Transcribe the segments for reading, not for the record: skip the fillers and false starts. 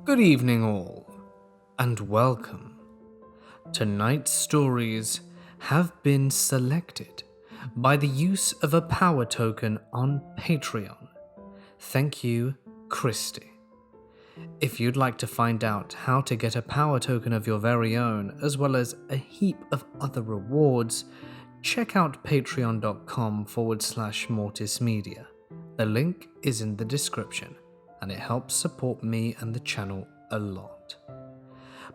Good evening all, and welcome. Tonight's stories have been selected by the use of a power token on Patreon. Thank you, Christy. If you'd like to find out how to get a power token of your very own, as well as a heap of other rewards, check out patreon.com/mortismedia. The link is in the description, and it helps support me and the channel a lot.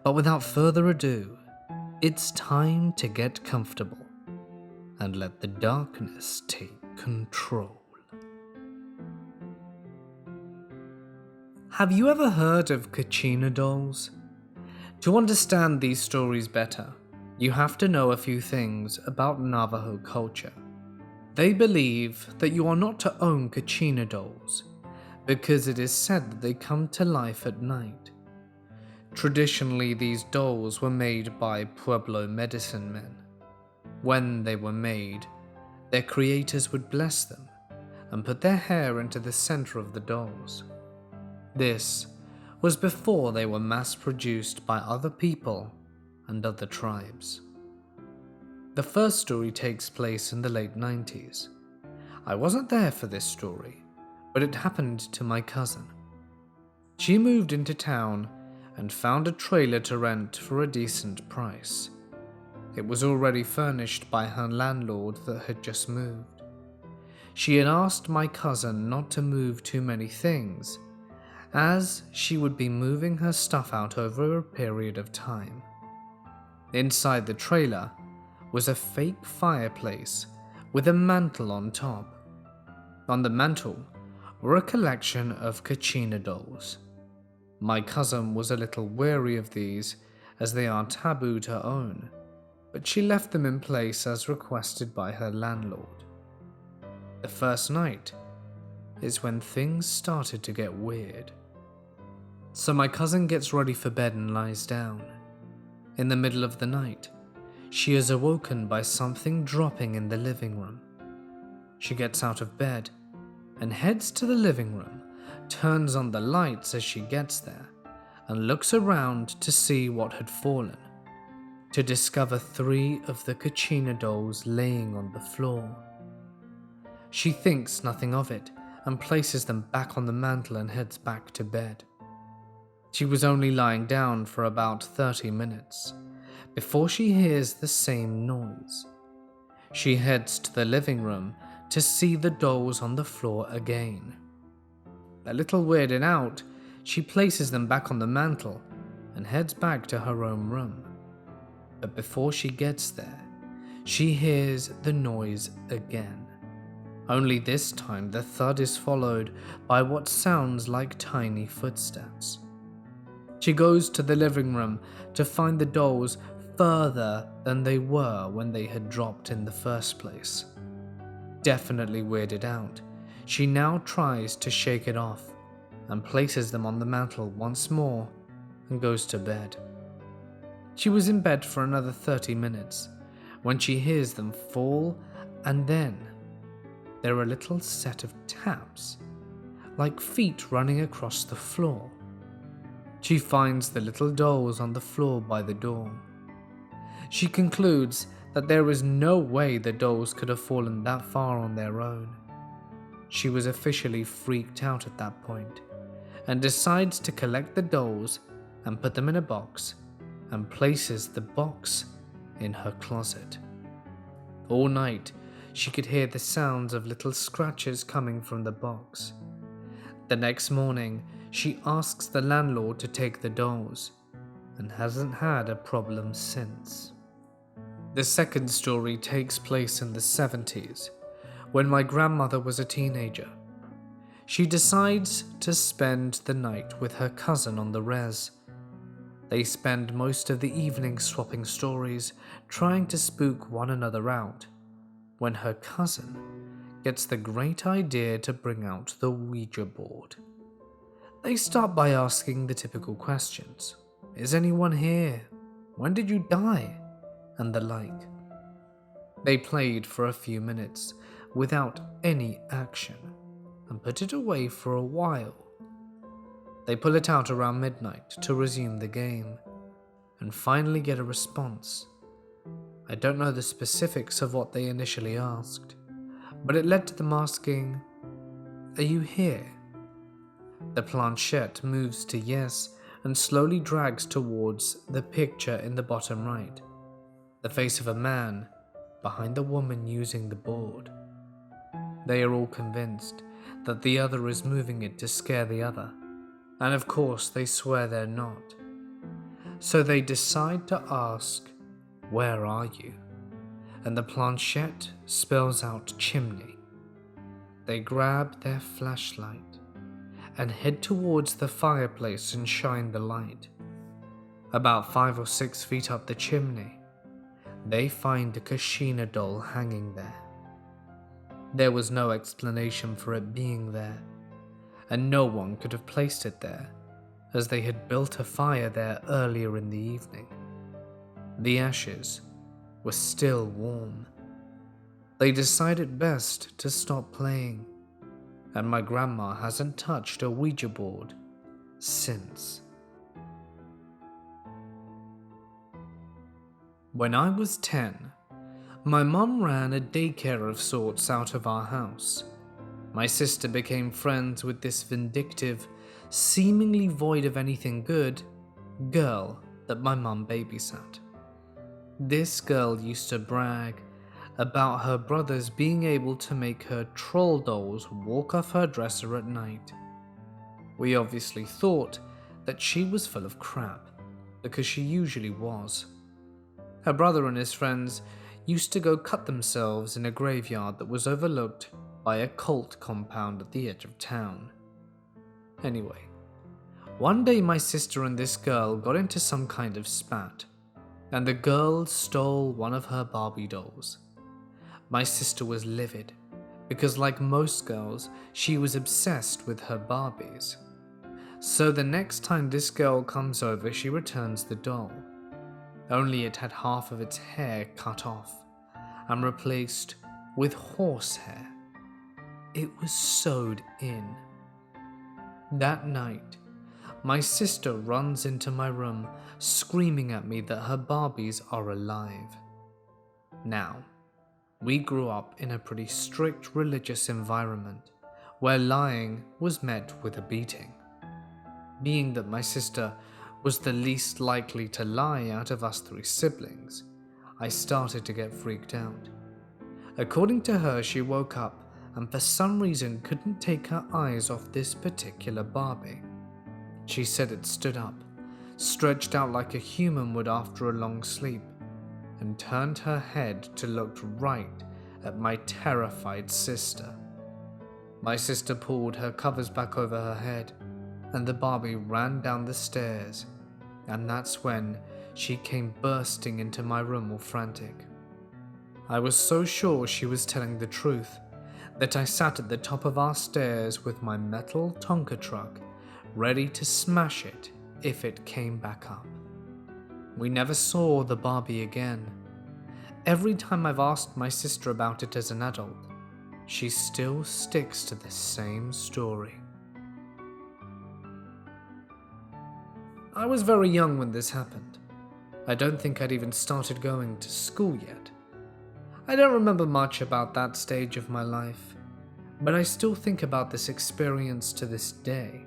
But without further ado, it's time to get comfortable and let the darkness take control. Have you ever heard of Kachina dolls? To understand these stories better, you have to know a few things about Navajo culture. They believe that you are not to own Kachina dolls because it is said that they come to life at night. Traditionally, these dolls were made by Pueblo medicine men. When they were made, their creators would bless them and put their hair into the center of the dolls. This was before they were mass-produced by other people and other tribes. The first story takes place in the late 90s. I wasn't there for this story, but it happened to my cousin. She moved into town and found a trailer to rent for a decent price. It was already furnished by her landlord that had just moved. She had asked my cousin not to move too many things, as she would be moving her stuff out over a period of time. Inside the trailer was a fake fireplace with a mantle on top. On the mantle were a collection of Kachina dolls. My cousin was a little wary of these as they are taboo to own, but she left them in place as requested by her landlord. The first night is when things started to get weird. So my cousin gets ready for bed and lies down. In the middle of the night, she is awoken by something dropping in the living room. She gets out of bed and heads to the living room, turns on the lights as she gets there, and looks around to see what had fallen, to discover 3 of the Kachina dolls laying on the floor. She thinks nothing of it and places them back on the mantle and heads back to bed. She was only lying down for about 30 minutes before she hears the same noise. She heads to the living room to see the dolls on the floor again. A little weirded out, she places them back on the mantle and heads back to her own room. But before she gets there, she hears the noise again. Only this time the thud is followed by what sounds like tiny footsteps. She goes to the living room to find the dolls further than they were when they had dropped in the first place. Definitely weirded out, she now tries to shake it off and places them on the mantle once more and goes to bed. She was in bed for another 30 minutes when she hears them fall, and then there are a little set of taps, like feet running across the floor. She finds the little dolls on the floor by the door. She concludes that there is no way the dolls could have fallen that far on their own. She was officially freaked out at that point and decides to collect the dolls and put them in a box and places the box in her closet. All night, she could hear the sounds of little scratches coming from the box. The next morning, she asks the landlord to take the dolls and hasn't had a problem since. The second story takes place in the 70s, when my grandmother was a teenager. She decides to spend the night with her cousin on the res. They spend most of the evening swapping stories, trying to spook one another out, when her cousin gets the great idea to bring out the Ouija board. They start by asking the typical questions. Is anyone here? When did you die? And the like. They played for a few minutes without any action and put it away for a while. They pull it out around midnight to resume the game, and finally get a response. I don't know the specifics of what they initially asked, but it led to them asking, "Are you here?" The planchette moves to yes and slowly drags towards the picture in the bottom right, the face of a man behind the woman using the board. They are all convinced that the other is moving it to scare the other, and of course they swear they're not. So they decide to ask, "Where are you?" And the planchette spells out chimney. They grab their flashlight and head towards the fireplace and shine the light. About 5 or 6 feet up the chimney, they find a Kashina doll hanging there. There was no explanation for it being there, and no one could have placed it there, as they had built a fire there earlier in the evening. The ashes were still warm. They decided best to stop playing, and my grandma hasn't touched a Ouija board since. When I was 10, my mum ran a daycare of sorts out of our house. My sister became friends with this vindictive, seemingly void of anything good, girl that my mum babysat. This girl used to brag about her brothers being able to make her troll dolls walk off her dresser at night. We obviously thought that she was full of crap, because she usually was. Her brother and his friends used to go cut themselves in a graveyard that was overlooked by a cult compound at the edge of town. Anyway, one day my sister and this girl got into some kind of spat, and the girl stole one of her Barbie dolls. My sister was livid, because like most girls, she was obsessed with her Barbies. So the next time this girl comes over, she returns the doll. Only it had half of its hair cut off and replaced with horsehair. It was sewed in. That night, my sister runs into my room, screaming at me that her Barbies are alive. Now, we grew up in a pretty strict religious environment, where lying was met with a beating. Being that my sister was the least likely to lie out of us 3 siblings, I started to get freaked out. According to her, she woke up and for some reason couldn't take her eyes off this particular Barbie. She said it stood up, stretched out like a human would after a long sleep, and turned her head to look right at my terrified sister. My sister pulled her covers back over her head, and the Barbie ran down the stairs, and that's when she came bursting into my room all frantic. I was so sure she was telling the truth that I sat at the top of our stairs with my metal Tonka truck, ready to smash it if it came back up. We never saw the Barbie again. Every time I've asked my sister about it as an adult, she still sticks to the same story. I was very young when this happened. I don't think I'd even started going to school yet. I don't remember much about that stage of my life, but I still think about this experience to this day.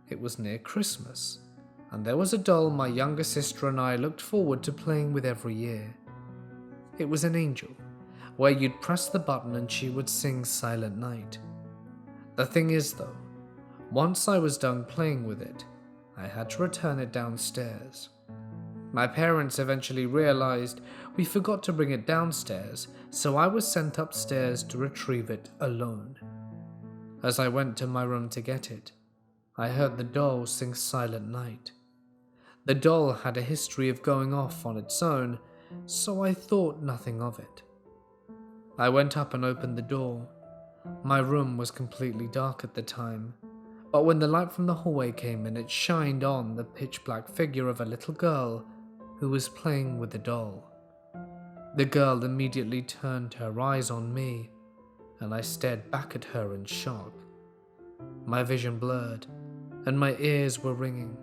It was near Christmas, and there was a doll my younger sister and I looked forward to playing with every year. It was an angel, where you'd press the button and she would sing Silent Night. The thing is though, once I was done playing with it, I had to return it downstairs. My parents eventually realized we forgot to bring it downstairs, so I was sent upstairs to retrieve it alone. As I went to my room to get it, I heard the doll sing Silent Night. The doll had a history of going off on its own, so I thought nothing of it. I went up and opened the door. My room was completely dark at the time, but when the light from the hallway came in, it shined on the pitch-black figure of a little girl who was playing with the doll. The girl immediately turned her eyes on me, and I stared back at her in shock. My vision blurred, and my ears were ringing,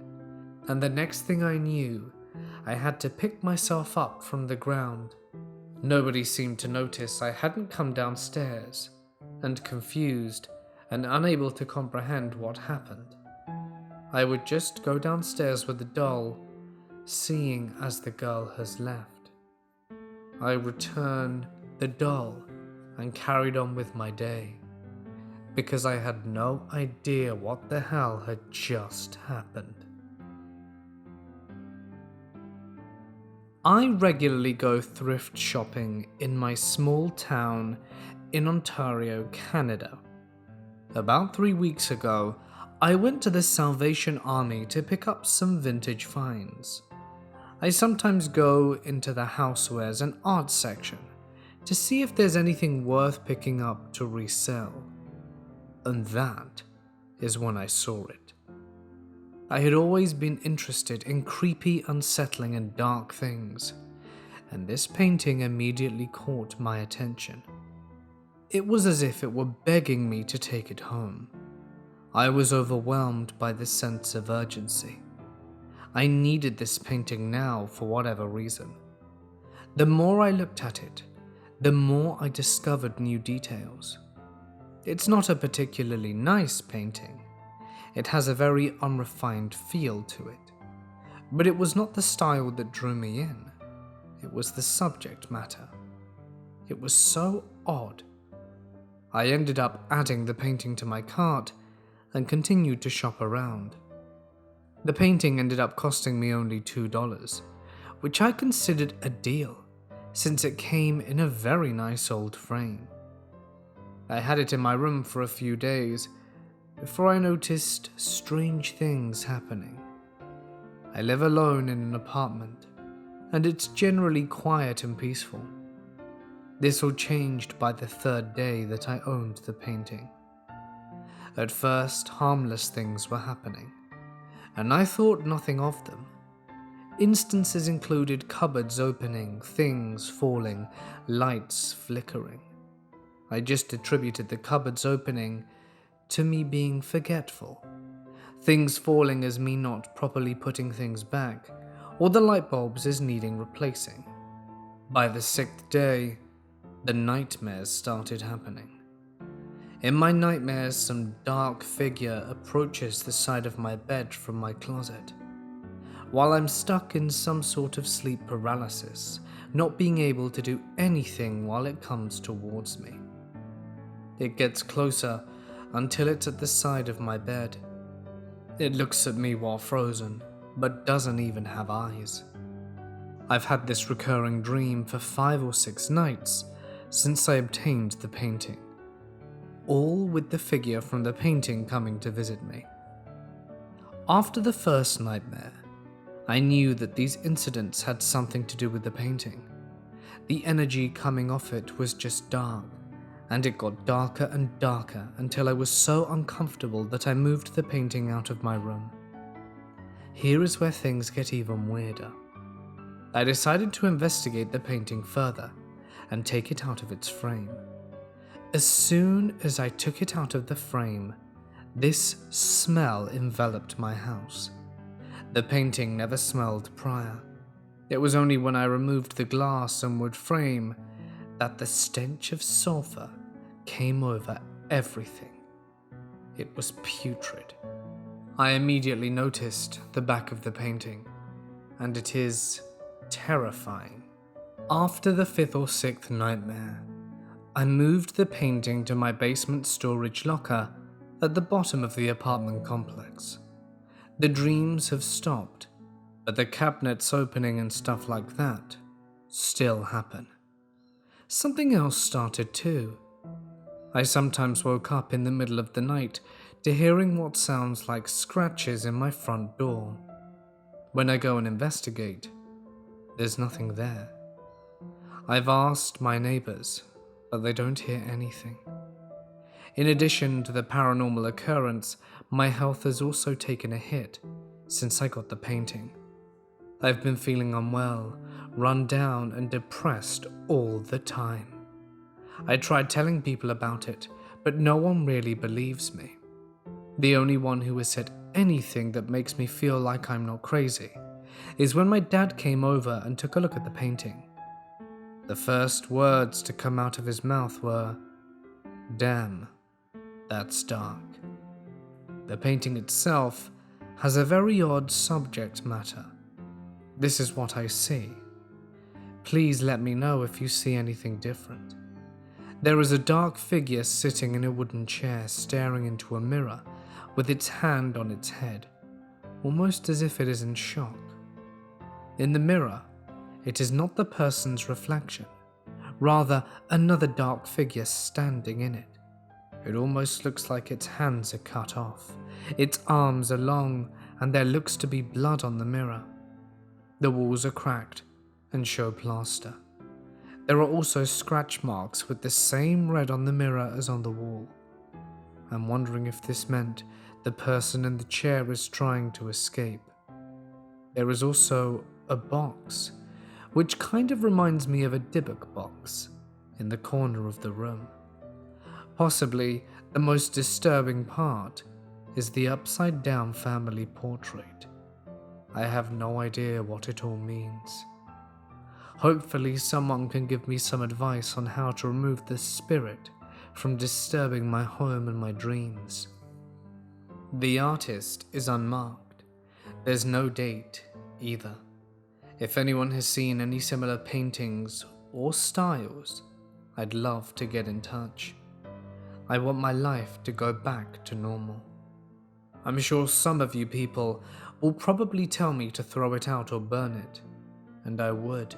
and the next thing I knew, I had to pick myself up from the ground. Nobody seemed to notice I hadn't come downstairs, and confused and unable to comprehend what happened, I would just go downstairs with the doll, seeing as the girl has left. I returned the doll and carried on with my day, because I had no idea what the hell had just happened. I regularly go thrift shopping in my small town in Ontario, Canada. About 3 weeks ago, I went to the Salvation Army to pick up some vintage finds. I sometimes go into the housewares and art section to see if there's anything worth picking up to resell. And that is when I saw it. I had always been interested in creepy, unsettling, and dark things, and this painting immediately caught my attention. It was as if it were begging me to take it home. I was overwhelmed by the sense of urgency. I needed this painting now for whatever reason. The more I looked at it, the more I discovered new details. It's not a particularly nice painting. It has a very unrefined feel to it. But it was not the style that drew me in. It was the subject matter. It was so odd. I ended up adding the painting to my cart and continued to shop around. The painting ended up costing me only $2, which I considered a deal, since it came in a very nice old frame. I had it in my room for a few days before I noticed strange things happening. I live alone in an apartment, and it's generally quiet and peaceful. This all changed by the 3rd day that I owned the painting. At first, harmless things were happening, and I thought nothing of them. Instances included cupboards opening, things falling, lights flickering. I just attributed the cupboards opening to me being forgetful, things falling as me not properly putting things back, or the light bulbs as needing replacing. By the 6th day, the nightmares started happening. In my nightmares, some dark figure approaches the side of my bed from my closet, while I'm stuck in some sort of sleep paralysis, not being able to do anything while it comes towards me. It gets closer until it's at the side of my bed. It looks at me while frozen, but doesn't even have eyes. I've had this recurring dream for 5 or 6 nights since I obtained the painting, all with the figure from the painting coming to visit me. After the first nightmare, I knew that these incidents had something to do with the painting. The energy coming off it was just dark, and it got darker and darker until I was so uncomfortable that I moved the painting out of my room. Here is where things get even weirder. I decided to investigate the painting further and take it out of its frame. As soon as I took it out of the frame, this smell enveloped my house. The painting never smelled prior. It was only when I removed the glass and wood frame that the stench of sulfur came over everything. It was putrid. I immediately noticed the back of the painting, and it is terrifying. After the 5th or 6th nightmare, I moved the painting to my basement storage locker at the bottom of the apartment complex. The dreams have stopped, but the cabinets opening and stuff like that still happen. Something else started too. I sometimes woke up in the middle of the night to hearing what sounds like scratches in my front door. When I go and investigate, there's nothing there. I've asked my neighbors, but they don't hear anything. In addition to the paranormal occurrence, my health has also taken a hit since I got the painting. I've been feeling unwell, run down, and depressed all the time. I tried telling people about it, but no one really believes me. The only one who has said anything that makes me feel like I'm not crazy is when my dad came over and took a look at the painting. The first words to come out of his mouth were, "Damn, that's dark." The painting itself has a very odd subject matter. This is what I see. Please let me know if you see anything different. There is a dark figure sitting in a wooden chair staring into a mirror with its hand on its head, almost as if it is in shock. In the mirror, it is not the person's reflection, rather another dark figure standing in it. It almost looks like its hands are cut off, its arms are long, and there looks to be blood on the mirror. The walls are cracked and show plaster. There are also scratch marks with the same red on the mirror as on the wall. I'm wondering if this meant the person in the chair is trying to escape. There is also a box, which kind of reminds me of a Dybbuk box, in the corner of the room. Possibly the most disturbing part is the upside-down family portrait. I have no idea what it all means. Hopefully someone can give me some advice on how to remove the spirit from disturbing my home and my dreams. The artist is unmarked. There's no date either. If anyone has seen any similar paintings or styles, I'd love to get in touch. I want my life to go back to normal. I'm sure some of you people will probably tell me to throw it out or burn it, and I would.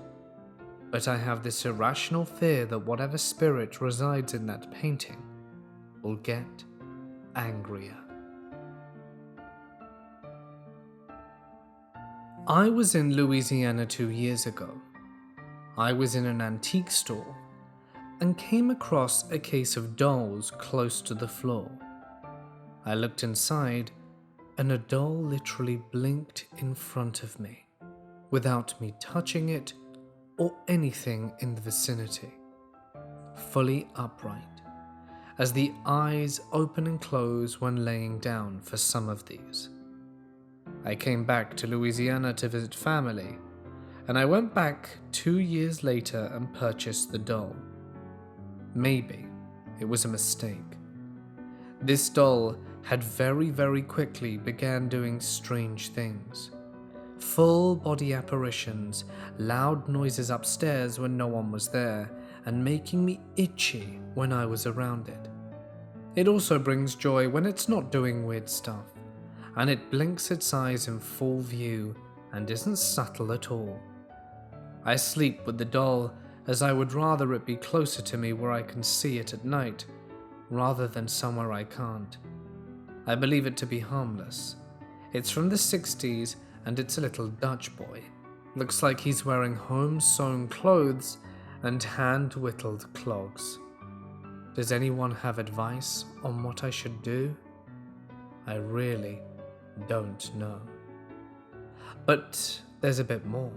But I have this irrational fear that whatever spirit resides in that painting will get angrier. I was in Louisiana 2 years ago. I was in an antique store and came across a case of dolls close to the floor. I looked inside and a doll literally blinked in front of me without me touching it or anything in the vicinity, fully upright, as the eyes open and close when laying down for some of these. I came back to Louisiana to visit family, and I went back 2 years later and purchased the doll. Maybe it was a mistake. This doll had very quickly began doing strange things. Full body apparitions, loud noises upstairs when no one was there, and making me itchy when I was around it. It also brings joy when it's not doing weird stuff, and it blinks its eyes in full view and isn't subtle at all. I sleep with the doll as I would rather it be closer to me where I can see it at night, rather than somewhere I can't. I believe it to be harmless. It's from the 60s and it's a little Dutch boy. Looks like he's wearing home-sewn clothes and hand-whittled clogs. Does anyone have advice on what I should do? I really don't know. But there's a bit more.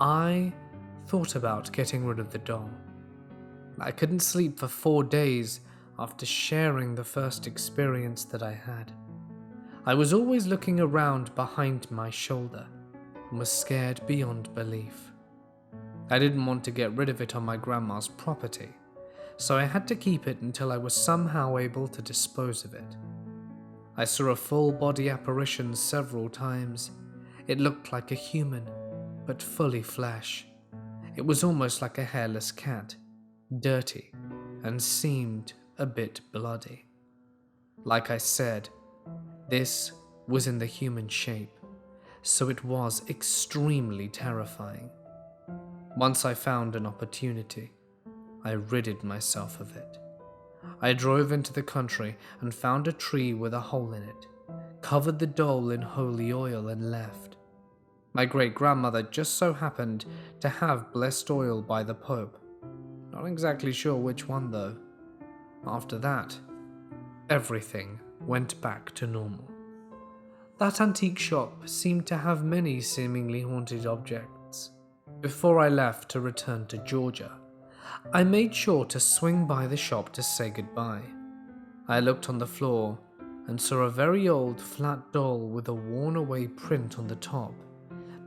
I thought about getting rid of the doll. I couldn't sleep for 4 days after sharing the first experience that I had. I was always looking around behind my shoulder and was scared beyond belief. I didn't want to get rid of it on my grandma's property, so I had to keep it until I was somehow able to dispose of it. I saw a full body apparition several times. It looked like a human, but fully flesh. It was almost like a hairless cat, dirty, and seemed a bit bloody. Like I said, this was in the human shape, so it was extremely terrifying. Once I found an opportunity, I ridded myself of it. I drove into the country and found a tree with a hole in it, covered the doll in holy oil and left. My great-grandmother just so happened to have blessed oil by the Pope. Not exactly sure which one though. After that, everything went back to normal. That antique shop seemed to have many seemingly haunted objects. Before I left to return to Georgia, I made sure to swing by the shop to say goodbye. I looked on the floor and saw a very old flat doll with a worn away print on the top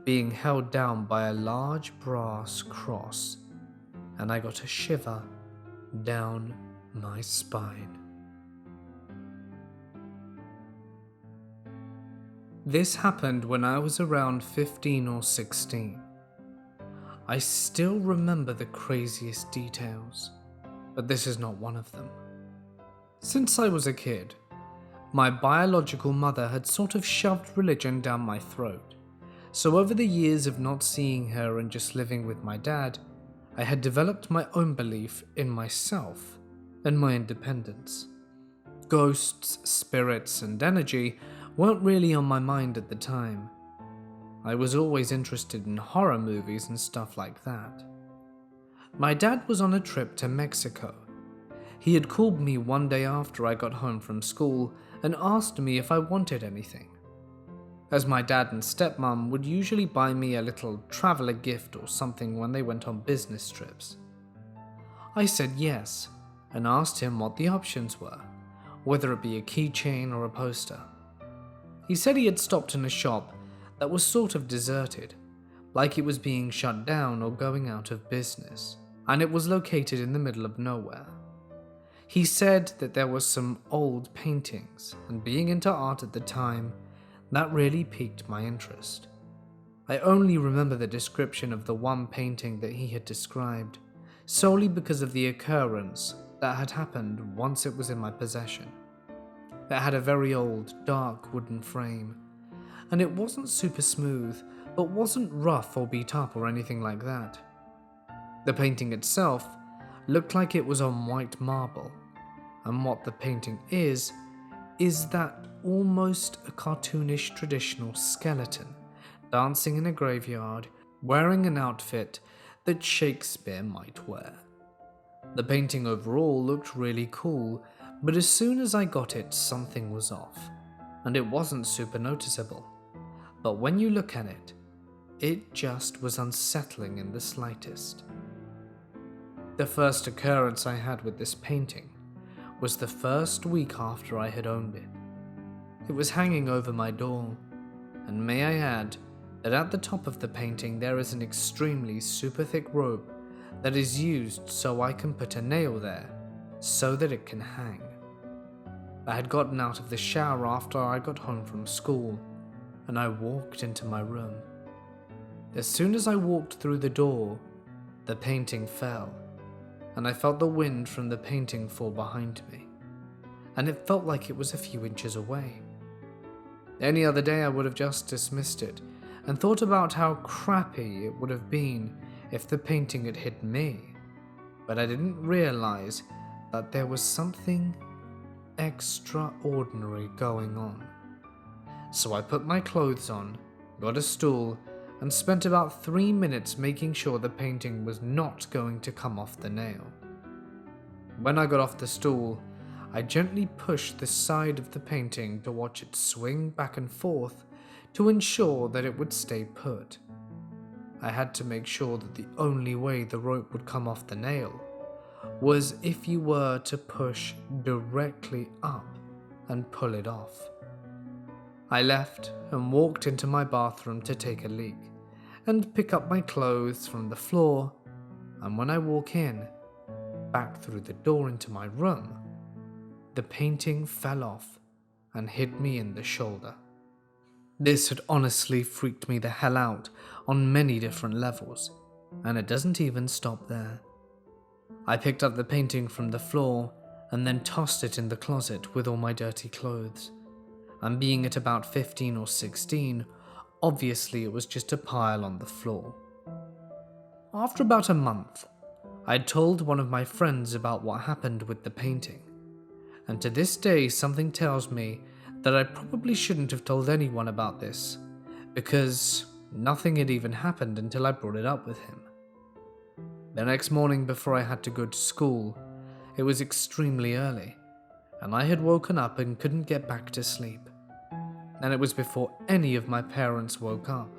being held down by a large brass cross, and I got a shiver down my spine. This happened when I was around 15 or 16. I still remember the craziest details, but this is not one of them. Since I was a kid, my biological mother had sort of shoved religion down my throat, so over the years of not seeing her and just living with my dad, I had developed my own belief in myself and my independence. Ghosts, spirits, and energy weren't really on my mind at the time. I was always interested in horror movies and stuff like that. My dad was on a trip to Mexico. He had called me one day after I got home from school and asked me if I wanted anything, as my dad and stepmom would usually buy me a little traveler gift or something when they went on business trips. I said yes and asked him what the options were, whether it be a keychain or a poster. He said he had stopped in a shop that was sort of deserted, like it was being shut down or going out of business, and it was located in the middle of nowhere. He said that there were some old paintings, and being into art at the time, that really piqued my interest. I only remember the description of the one painting that he had described, solely because of the occurrence that had happened once it was in my possession. It had a very old, dark wooden frame, and it wasn't super smooth, but wasn't rough or beat up or anything like that. The painting itself looked like it was on white marble, and what the painting is that almost a cartoonish traditional skeleton dancing in a graveyard wearing an outfit that Shakespeare might wear. The painting overall looked really cool, but as soon as I got it, something was off, and it wasn't super noticeable. But when you look at it, it just was unsettling in the slightest. The first occurrence I had with this painting was the first week after I had owned it. It was hanging over my door, and may I add that at the top of the painting there is an extremely super thick rope that is used so I can put a nail there so that it can hang. I had gotten out of the shower after I got home from school, and I walked into my room. As soon as I walked through the door, the painting fell, and I felt the wind from the painting fall behind me, and it felt like it was a few inches away. Any other day I would have just dismissed it and thought about how crappy it would have been if the painting had hit me, but I didn't realize that there was something extraordinary going on. So I put my clothes on, got a stool, and spent about 3 minutes making sure the painting was not going to come off the nail. When I got off the stool, I gently pushed the side of the painting to watch it swing back and forth to ensure that it would stay put. I had to make sure that the only way the rope would come off the nail was if you were to push directly up and pull it off. I left and walked into my bathroom to take a leak and pick up my clothes from the floor, and when I walk in, back through the door into my room, the painting fell off and hit me in the shoulder. This had honestly freaked me the hell out on many different levels, and it doesn't even stop there. I picked up the painting from the floor and then tossed it in the closet with all my dirty clothes. And being at about 15 or 16, obviously it was just a pile on the floor. After about a month, I'd told one of my friends about what happened with the painting, and to this day something tells me that I probably shouldn't have told anyone about this, because nothing had even happened until I brought it up with him. The next morning before I had to go to school, it was extremely early, and I had woken up and couldn't get back to sleep. And it was before any of my parents woke up.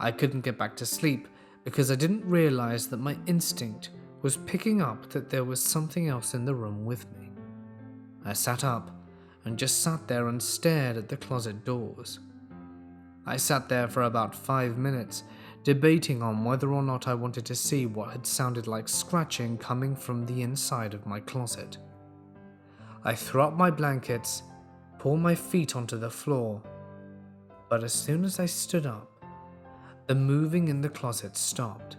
I couldn't get back to sleep because I didn't realize that my instinct was picking up that there was something else in the room with me. I sat up and just sat there and stared at the closet doors. I sat there for about 5 minutes, debating on whether or not I wanted to see what had sounded like scratching coming from the inside of my closet. I threw up my blankets, pulled my feet onto the floor, but as soon as I stood up, the moving in the closet stopped.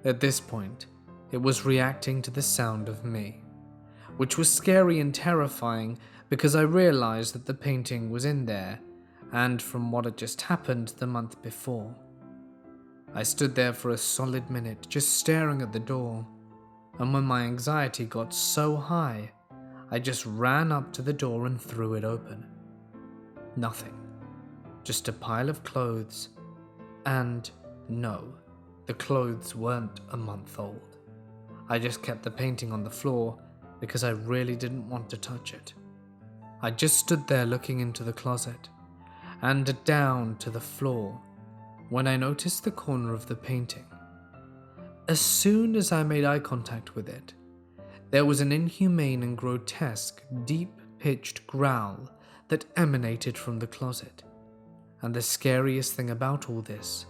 At this point, it was reacting to the sound of me, which was scary and terrifying because I realized that the painting was in there, and from what had just happened the month before. I stood there for a solid minute just staring at the door, and when my anxiety got so high, I just ran up to the door and threw it open. Nothing. Just a pile of clothes, and no, the clothes weren't a month old. I just kept the painting on the floor because I really didn't want to touch it. I just stood there looking into the closet and down to the floor when I noticed the corner of the painting. As soon as I made eye contact with it, there was an inhumane and grotesque, deep-pitched growl that emanated from the closet. And the scariest thing about all this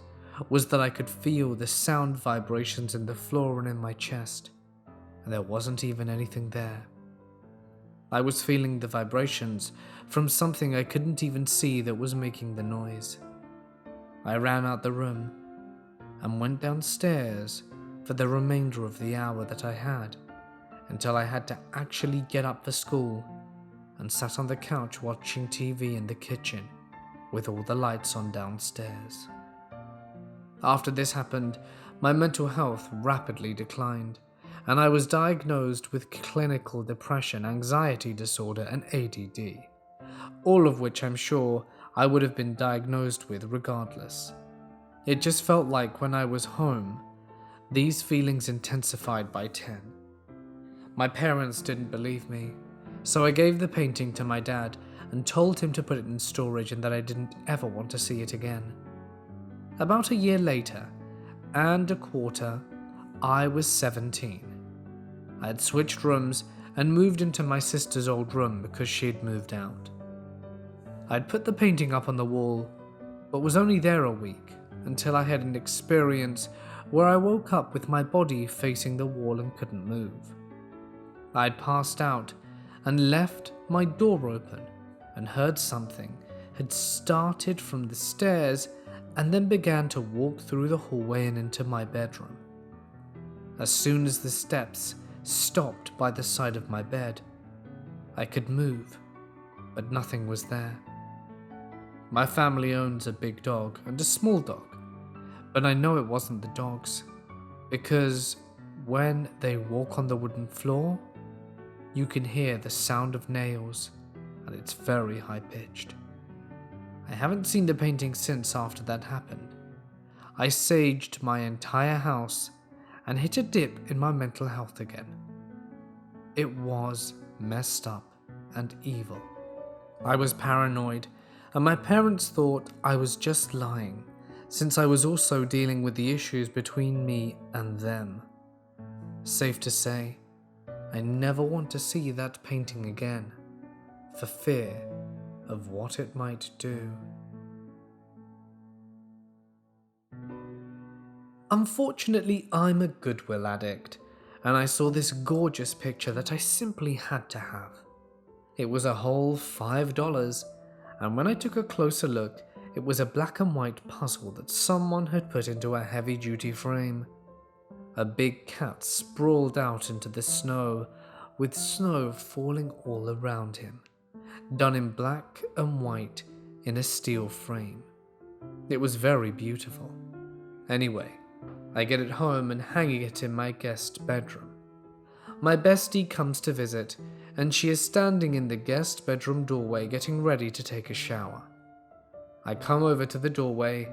was that I could feel the sound vibrations in the floor and in my chest, and there wasn't even anything there. I was feeling the vibrations from something I couldn't even see that was making the noise. I ran out the room and went downstairs for the remainder of the hour that I had, until I had to actually get up for school, and sat on the couch watching TV in the kitchen with all the lights on downstairs. After this happened, my mental health rapidly declined, and I was diagnosed with clinical depression, anxiety disorder, and ADD, all of which I'm sure I would have been diagnosed with regardless. It just felt like when I was home, these feelings intensified by 10. My parents didn't believe me, so I gave the painting to my dad and told him to put it in storage and that I didn't ever want to see it again. About a year later, and a quarter, I was 17. I had switched rooms and moved into my sister's old room because she'd moved out. I'd put the painting up on the wall, but was only there a week until I had an experience where I woke up with my body facing the wall and couldn't move. I'd passed out and left my door open and heard something had started from the stairs and then began to walk through the hallway and into my bedroom. As soon as the steps stopped by the side of my bed, I could move, but nothing was there. My family owns a big dog and a small dog, but I know it wasn't the dog's, because when they walk on the wooden floor, you can hear the sound of nails, and it's very high-pitched. I haven't seen the painting since after that happened. I saged my entire house and hit a dip in my mental health again. It was messed up and evil. I was paranoid, and my parents thought I was just lying, since I was also dealing with the issues between me and them. Safe to say, I never want to see that painting again, for fear of what it might do. Unfortunately, I'm a Goodwill addict, and I saw this gorgeous picture that I simply had to have. It was a whole $5, and when I took a closer look, it was a black and white puzzle that someone had put into a heavy-duty frame. A big cat sprawled out into the snow, with snow falling all around him, done in black and white in a steel frame. It was very beautiful. Anyway, I get it home and hanging it in my guest bedroom. My bestie comes to visit, and she is standing in the guest bedroom doorway getting ready to take a shower. I come over to the doorway,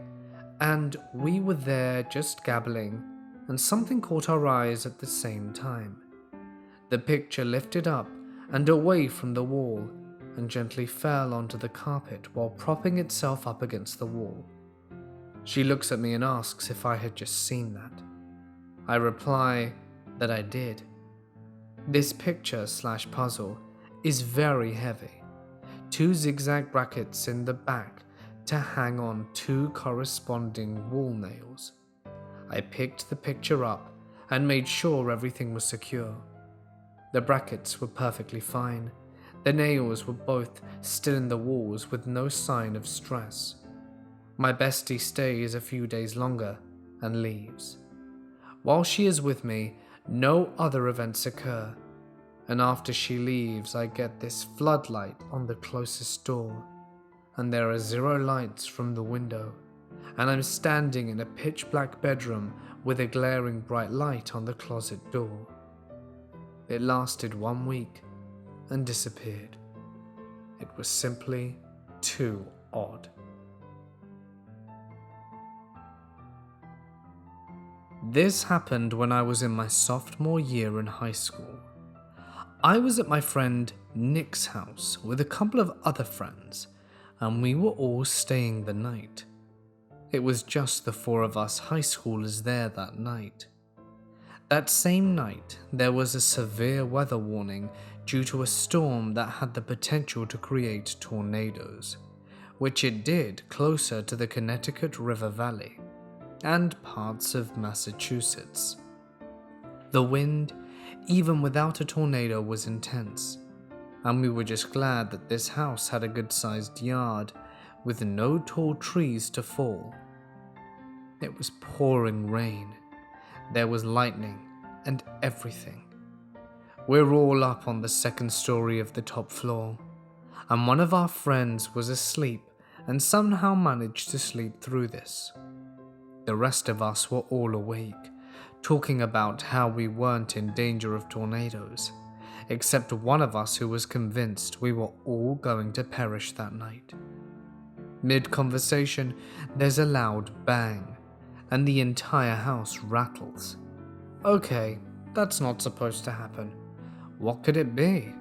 and we were there just gabbling, and something caught our eyes at the same time. The picture lifted up and away from the wall and gently fell onto the carpet while propping itself up against the wall. She looks at me and asks if I had just seen that. I reply that I did. This picture/puzzle is very heavy, 2 zigzag brackets in the back to hang on 2 corresponding wall nails. I picked the picture up and made sure everything was secure. The brackets were perfectly fine. The nails were both still in the walls with no sign of stress. My bestie stays a few days longer and leaves. While she is with me, no other events occur, and after she leaves I get this floodlight on the closest door, and there are 0 lights from the window, and I'm standing in a pitch black bedroom with a glaring bright light on the closet door. It lasted 1 week and disappeared. It was simply too odd. This happened when I was in my sophomore year in high school. I was at my friend Nick's house with a couple of other friends, and we were all staying the night. It was just the 4 of us high schoolers there that night. That same night, there was a severe weather warning due to a storm that had the potential to create tornadoes, which it did closer to the Connecticut River Valley and parts of Massachusetts. The wind, even without a tornado, was intense, and we were just glad that this house had a good-sized yard with no tall trees to fall. It was pouring rain. There was lightning and everything. We're all up on the 2nd story of the top floor, and one of our friends was asleep and somehow managed to sleep through this. The rest of us were all awake, talking about how we weren't in danger of tornadoes, except one of us who was convinced we were all going to perish that night. Mid-conversation, there's a loud bang, and the entire house rattles. Okay, that's not supposed to happen. What could it be?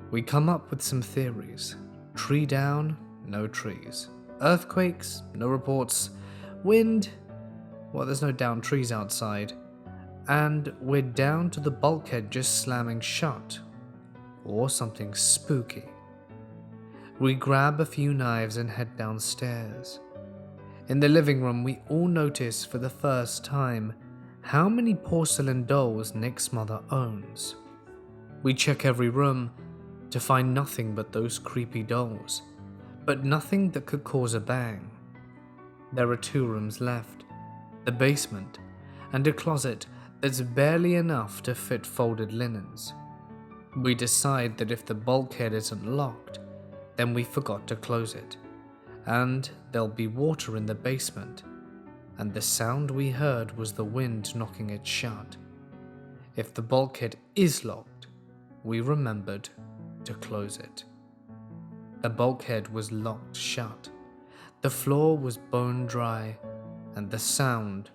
We come up with some theories. Tree down, no trees. Earthquakes, no reports. Wind, well, there's no downed trees outside. And we're down to the bulkhead just slamming shut. Or something spooky. We grab a few knives and head downstairs. In the living room, we all notice for the first time how many porcelain dolls Nick's mother owns. We check every room to find nothing but those creepy dolls, but nothing that could cause a bang. There are 2 rooms left, the basement, and a closet that's barely enough to fit folded linens. We decide that if the bulkhead isn't locked, then we forgot to close it, and there'll be water in the basement, and the sound we heard was the wind knocking it shut. If the bulkhead is locked, we remembered to close it. The bulkhead was locked shut. The floor was bone dry, and the sound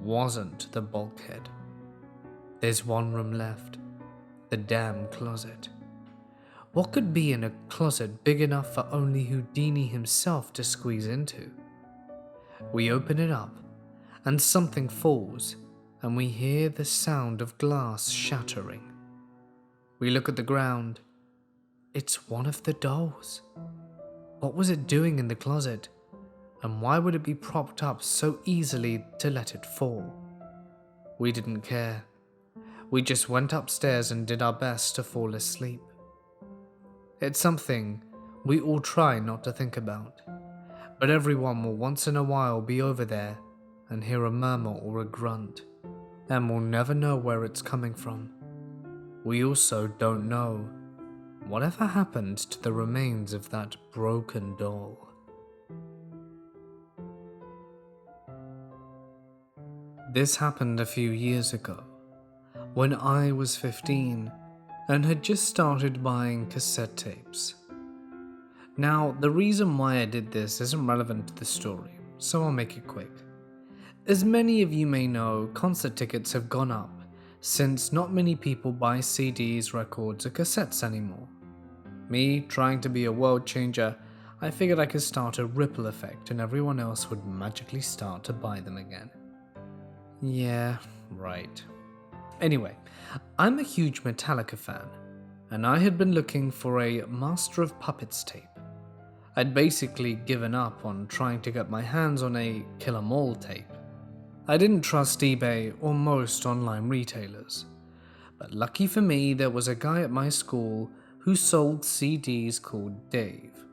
wasn't the bulkhead. There's 1 room left, the damn closet. What could be in a closet big enough for only Houdini himself to squeeze into? We open it up, and something falls, and we hear the sound of glass shattering. We look at the ground. It's one of the dolls. What was it doing in the closet? And why would it be propped up so easily to let it fall? We didn't care. We just went upstairs and did our best to fall asleep. It's something we all try not to think about, but everyone will once in a while be over there and hear a murmur or a grunt, and we'll never know where it's coming from. We also don't know whatever happened to the remains of that broken doll. This happened a few years ago, when I was 15 and had just started buying cassette tapes. Now, the reason why I did this isn't relevant to the story, so I'll make it quick. As many of you may know, concert tickets have gone up since not many people buy CDs, records, or cassettes anymore. Me, trying to be a world changer, I figured I could start a ripple effect and everyone else would magically start to buy them again. Yeah, right. Anyway, I'm a huge Metallica fan, and I had been looking for a Master of Puppets tape. I'd basically given up on trying to get my hands on a Kill 'Em All tape. I didn't trust eBay or most online retailers, but lucky for me there was a guy at my school who sold CDs called Dave.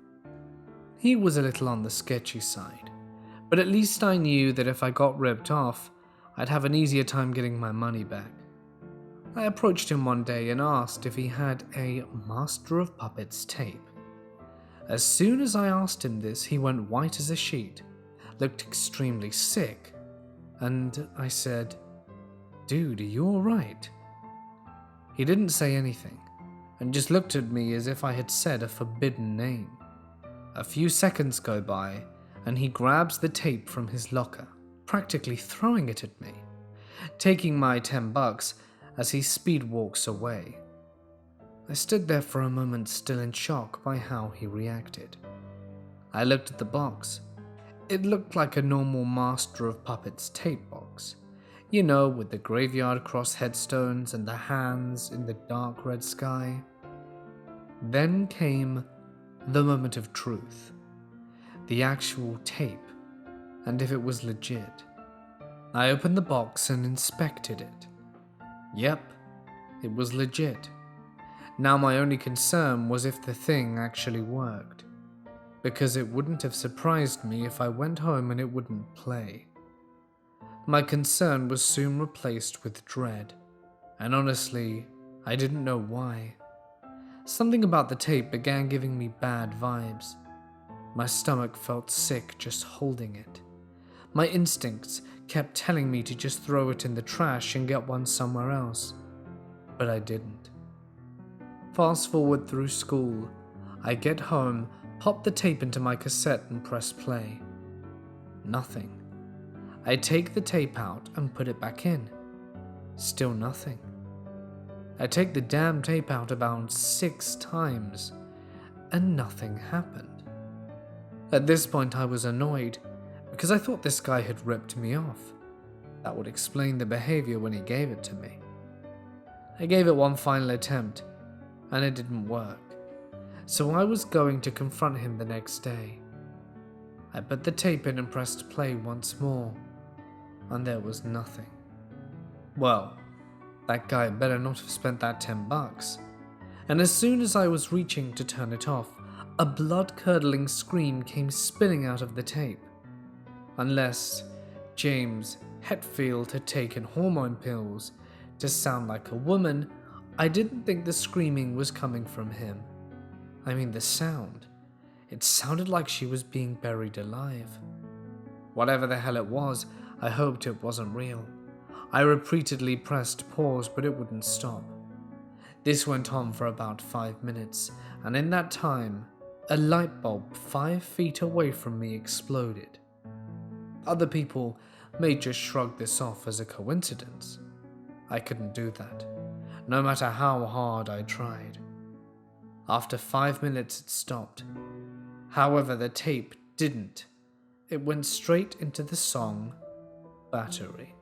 He was a little on the sketchy side, but at least I knew that if I got ripped off, I'd have an easier time getting my money back. I approached him one day and asked if he had a Master of Puppets tape. As soon as I asked him this, he went white as a sheet, looked extremely sick, and I said, "Dude, are you alright?" He didn't say anything, and just looked at me as if I had said a forbidden name. A few seconds go by, and he grabs the tape from his locker, practically throwing it at me, taking my $10 as he speed walks away. I stood there for a moment, still in shock by how he reacted. I looked at the box. It looked like a normal Master of Puppets tape box. You know, with the graveyard cross headstones and the hands in the dark red sky. Then came the moment of truth. The actual tape, and if it was legit. I opened the box and inspected it. Yep, it was legit. Now my only concern was if the thing actually worked, because it wouldn't have surprised me if I went home and it wouldn't play. My concern was soon replaced with dread, and honestly, I didn't know why. Something about the tape began giving me bad vibes. My stomach felt sick just holding it. My instincts kept telling me to just throw it in the trash and get one somewhere else, but I didn't. Fast forward through school, I get home, pop the tape into my cassette and press play. Nothing. I take the tape out and put it back in. Still nothing. I take the damn tape out about 6 times, and nothing happened. At this point I was annoyed, because I thought this guy had ripped me off. That would explain the behavior when he gave it to me. I gave it one final attempt, and it didn't work, so I was going to confront him the next day. I put the tape in and pressed play once more, and there was nothing. Well, that guy better not have spent that $10. And as soon as I was reaching to turn it off, a blood-curdling scream came spilling out of the tape. Unless James Hetfield had taken hormone pills to sound like a woman, I didn't think the screaming was coming from him. I mean the sound. It sounded like she was being buried alive. Whatever the hell it was, I hoped it wasn't real. I repeatedly pressed pause, but it wouldn't stop. This went on for about 5 minutes, and in that time, a light bulb 5 feet away from me exploded. Other people may just shrug this off as a coincidence. I couldn't do that, no matter how hard I tried. After 5 minutes it stopped. However, the tape didn't. It went straight into the song Battery.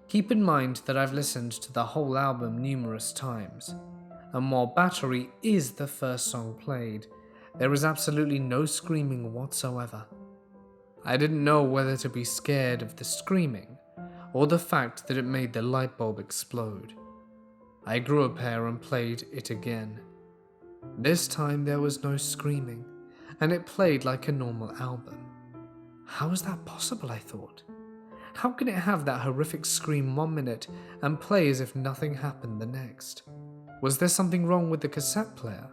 Keep in mind that I've listened to the whole album numerous times, and while Battery is the first song played, there is absolutely no screaming whatsoever. I didn't know whether to be scared of the screaming or the fact that it made the light bulb explode. I grew a pair and played it again. This time there was no screaming, and it played like a normal album. How is that possible, I thought? How can it have that horrific scream 1 minute and play as if nothing happened the next? Was there something wrong with the cassette player?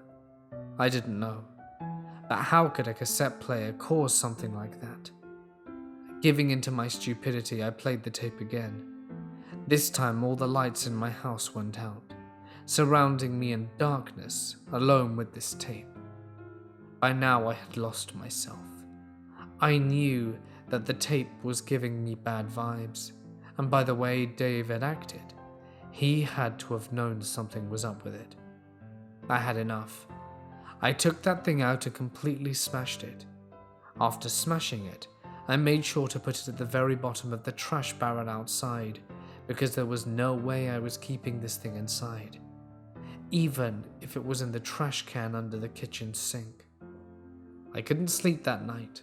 I didn't know. But how could a cassette player cause something like that? Giving into my stupidity, I played the tape again. This time all the lights in my house went out, surrounding me in darkness, alone with this tape. By now I had lost myself. I knew that the tape was giving me bad vibes, and by the way Dave had acted, he had to have known something was up with it. I had enough. I took that thing out and completely smashed it. After smashing it, I made sure to put it at the very bottom of the trash barrel outside, because there was no way I was keeping this thing inside. even if it was in the trash can under the kitchen sink. I couldn't sleep that night.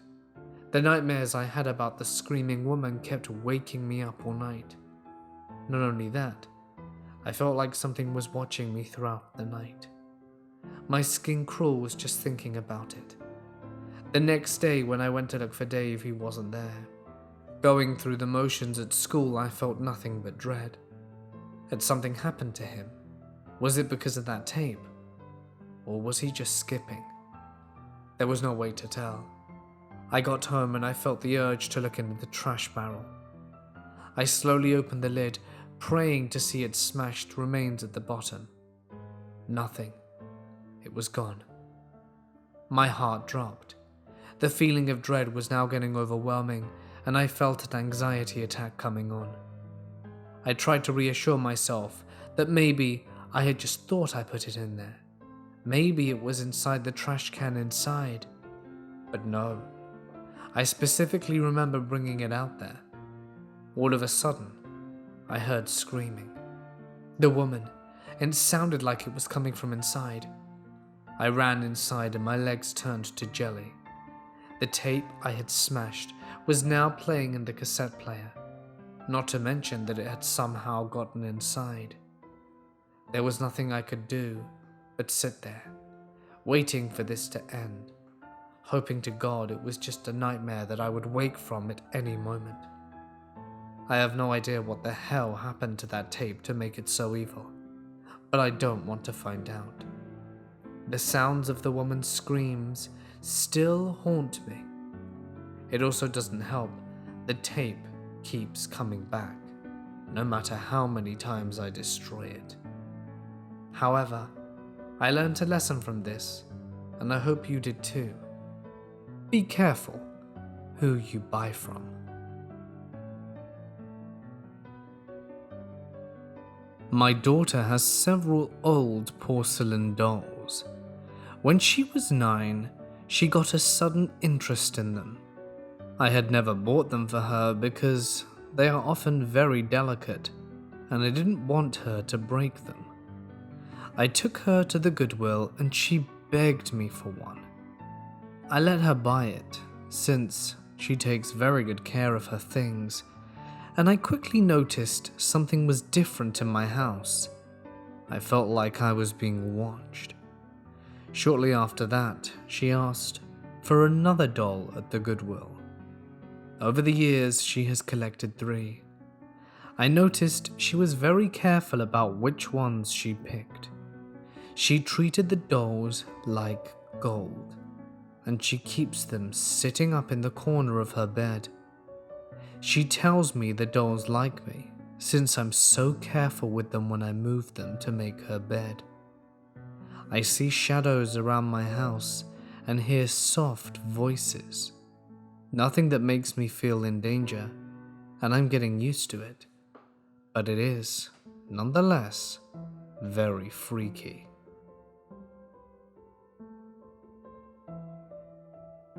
The nightmares I had about the screaming woman kept waking me up all night. Not only that, I felt like something was watching me throughout the night. My skin crawls just thinking about it. The next day when I went to look for Dave, he wasn't there. Going through the motions at school, I felt nothing but dread. Had something happened to him? Was it because of that tape? Or was he just skipping? There was no way to tell. I got home and I felt the urge to look into the trash barrel. I slowly opened the lid, praying to see its smashed remains at the bottom. Nothing. It was gone. My heart dropped. The feeling of dread was now getting overwhelming, and I felt an anxiety attack coming on. I tried to reassure myself that maybe I had just thought I put it in there. Maybe it was inside the trash can inside. But no. I specifically remember bringing it out there. All of a sudden, I heard screaming. The woman, and it sounded like it was coming from inside. I ran inside and my legs turned to jelly. The tape I had smashed was now playing in the cassette player, not to mention that it had somehow gotten inside. There was nothing I could do but sit there, waiting for this to end, hoping to God it was just a nightmare that I would wake from at any moment. I have no idea what the hell happened to that tape to make it so evil, but I don't want to find out. The sounds of the woman's screams still haunt me. It also doesn't help, the tape keeps coming back, no matter how many times I destroy it. However, I learned a lesson from this, and I hope you did too. Be careful who you buy from. My daughter has several old porcelain dolls. When she was 9, she got a sudden interest in them. I had never bought them for her because they are often very delicate, and I didn't want her to break them. I took her to the Goodwill and she begged me for one. I let her buy it, since she takes very good care of her things, and I quickly noticed something was different in my house. I felt like I was being watched. Shortly after that, she asked for another doll at the Goodwill. Over the years, she has collected 3. I noticed she was very careful about which ones she picked. She treated the dolls like gold, and she keeps them sitting up in the corner of her bed. She tells me the dolls like me, since I'm so careful with them when I move them to make her bed. I see shadows around my house and hear soft voices. Nothing that makes me feel in danger, and I'm getting used to it. But it is, nonetheless, very freaky.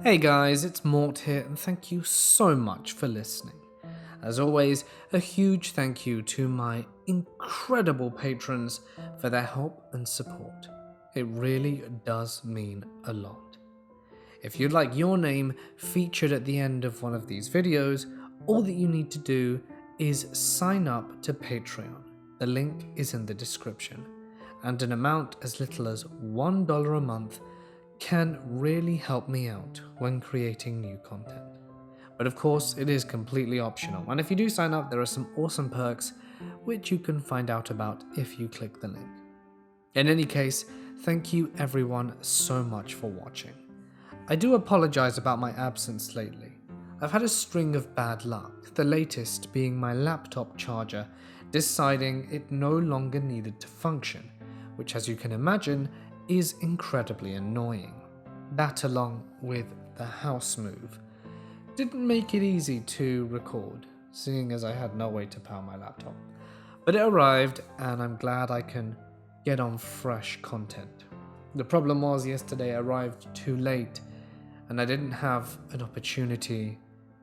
Hey guys, it's Mort here, and thank you so much for listening. As always, a huge thank you to my incredible patrons for their help and support. It really does mean a lot. If you'd like your name featured at the end of one of these videos, all that you need to do is sign up to Patreon. The link is in the description, and an amount as little as $1 a month can really help me out when creating new content. But of course, it is completely optional, and if you do sign up, there are some awesome perks which you can find out about if you click the link. In any case, thank you everyone so much for watching. I do apologize about my absence lately. I've had a string of bad luck, the latest being my laptop charger deciding it no longer needed to function, which, as you can imagine, is incredibly annoying. That, along with the house move, didn't make it easy to record, seeing as I had no way to power my laptop. But it arrived, and I'm glad I can get on fresh content. The problem was yesterday arrived too late, and I didn't have an opportunity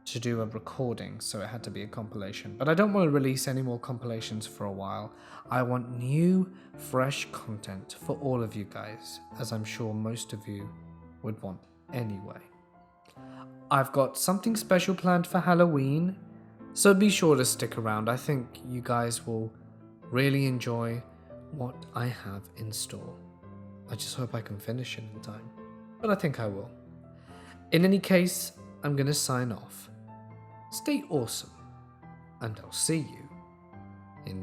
to do a recording, so it had to be a compilation. But I don't want to release any more compilations for a while. I want new, fresh content for all of you guys, as I'm sure most of you would want anyway. I've got something special planned for Halloween, so be sure to stick around. I think you guys will really enjoy what I have in store. I just hope I can finish it in time, but I think I will. In any case, I'm going to sign off. Stay awesome, and I'll see you